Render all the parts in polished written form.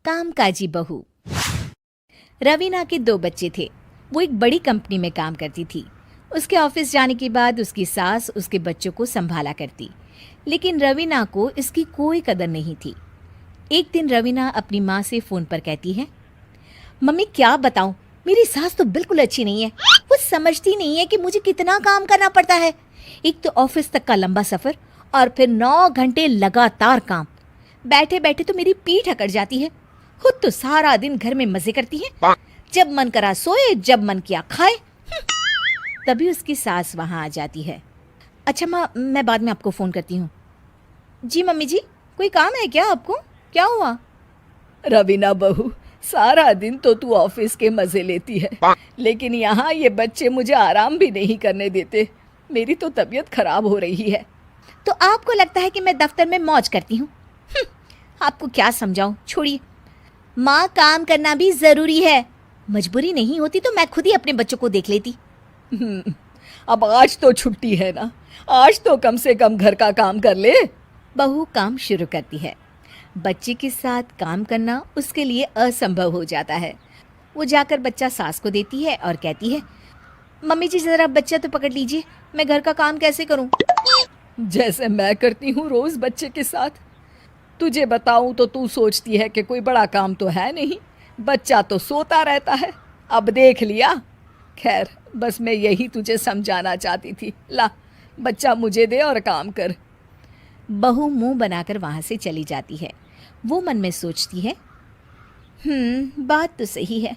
कामकाजी बहू। रवीना के 2 बच्चे थे। वो एक बड़ी कंपनी में काम करती थी। उसके ऑफिस जाने के बाद उसकी सास उसके बच्चों को संभाला करती, लेकिन रवीना को इसकी कोई कदर नहीं थी। एक दिन रवीना अपनी माँ से फ़ोन पर कहती है, मम्मी क्या बताऊं, मेरी सास तो बिल्कुल अच्छी नहीं है। वो समझती नहीं है कि मुझे कितना काम करना पड़ता है। एक तो ऑफिस तक का लंबा सफ़र और फिर 9 घंटे लगातार काम। बैठे बैठे तो मेरी पीठ अकड़ जाती है। खुद तो सारा दिन घर में मजे करती है, जब मन करा सोए, जब मन किया खाए। तभी उसकी सास वहाँ आ जाती है। अच्छा माँ, मैं बाद में आपको फ़ोन करती हूँ। जी मम्मी जी, कोई काम है क्या आपको? क्या हुआ? रवीना बहू, सारा दिन तो तू ऑफिस के मजे लेती है, लेकिन यहाँ ये बच्चे मुझे आराम भी नहीं करने देते। मेरी तो तबीयत खराब हो रही है। तो आपको लगता है कि मैं दफ्तर में मौज करती हूँ? आपको क्या समझाऊं, छोड़िए। माँ, काम करना भी ज़रूरी है। मजबूरी नहीं होती तो मैं खुद ही अपने बच्चों को देख लेती। अब आज तो छुट्टी है ना, आज तो कम से कम घर का काम कर ले। बहू काम शुरू करती है। बच्चे के साथ काम करना उसके लिए असंभव हो जाता है। वो जाकर बच्चा सास को देती है और कहती है, मम्मी जी ज़रा बच्चा तो पकड़ लीजिए, मैं घर का काम कैसे करूं? जैसे मैं करती हूँ रोज बच्चे के साथ। तुझे बताऊं तो तू सोचती है कि कोई बड़ा काम तो है नहीं, बच्चा तो सोता रहता है। अब देख लिया। खैर, बस मैं यही तुझे समझाना चाहती थी। ला, बच्चा मुझे दे और काम कर। बहू मुंह बनाकर वहां से चली जाती है। वो मन में सोचती है, बात तो सही है,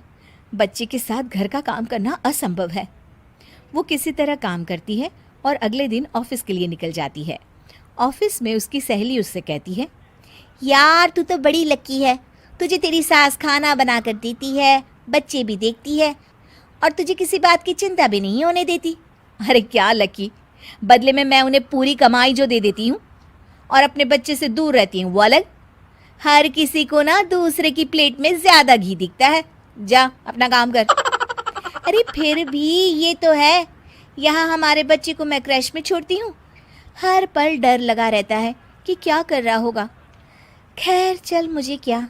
बच्चे के साथ घर का काम करना असंभव है। वो किसी तरह काम करती है और अगले दिन ऑफिस के लिए निकल जाती है। ऑफिस में उसकी सहेली उससे कहती है, यार तू तो बड़ी लकी है, तुझे तेरी सास खाना बना कर देती है, बच्चे भी देखती है और तुझे किसी बात की चिंता भी नहीं होने देती। अरे क्या लकी, बदले में मैं उन्हें पूरी कमाई जो दे देती हूँ और अपने बच्चे से दूर रहती हूँ वो अलग। हर किसी को ना दूसरे की प्लेट में ज्यादा घी दिखता है। जा अपना काम कर। अरे फिर भी ये तो है, यहाँ हमारे बच्चे को मैं क्रैश में छोड़ती हूँ, हर पल डर लगा रहता है कि क्या कर रहा होगा। खैर चल, मुझे क्या।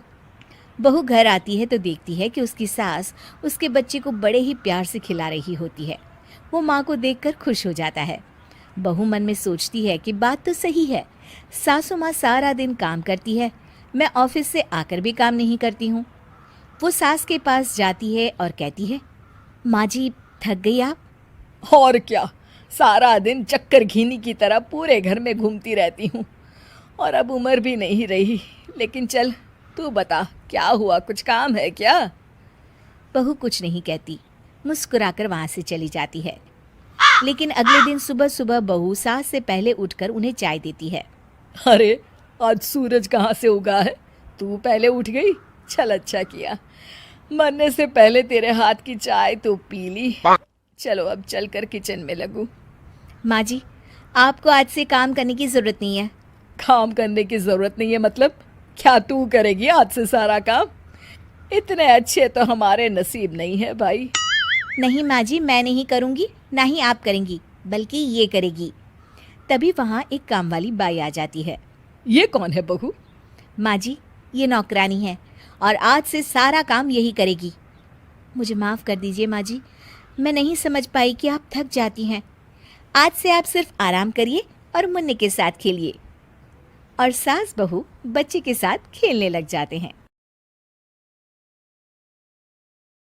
बहू घर आती है तो देखती है कि उसकी सास उसके बच्चे को बड़े ही प्यार से खिला रही होती है। वो माँ को देखकर खुश हो जाता है। बहू मन में सोचती है कि बात तो सही है, सासू माँ सारा दिन काम करती है, मैं ऑफिस से आकर भी काम नहीं करती हूँ। वो सास के पास जाती है और कहती है, माँ जी थक गई आप? और क्या, सारा दिन चक्कर घीनी की तरह पूरे घर में घूमती रहती हूँ और अब उम्र भी नहीं रही। लेकिन चल, तू बता क्या हुआ, कुछ काम है क्या? बहू कुछ नहीं कहती, मुस्कुराकर वहाँ से चली जाती है। लेकिन अगले दिन सुबह सुबह बहू सास से पहले उठकर उन्हें चाय देती है। अरे, आज सूरज कहाँ से उगा है? तू पहले उठ गई, चल अच्छा किया। मरने से पहले तेरे हाथ की चाय तो पी ली। चलो अब चलकर किचन में लगूं। माँ जी, आपको आज से काम करने की ज़रूरत नहीं है। काम करने की ज़रूरत नहीं है मतलब? क्या तू करेगी आज से सारा काम? इतने अच्छे तो हमारे नसीब नहीं है भाई। नहीं माँ जी, मैं नहीं करूँगी, ना ही आप करेंगी, बल्कि ये करेगी। तभी वहाँ एक काम वाली बाई आ जाती है। ये कौन है बहू? माँ जी, ये नौकरानी है और आज से सारा काम यही करेगी। मुझे माफ़ कर दीजिए माँ जी, मैं नहीं समझ पाई कि आप थक जाती हैं। आज से आप सिर्फ आराम करिए और मुन्ने के साथ खेलिए। और सास बहू बच्चे के साथ खेलने लग जाते हैं।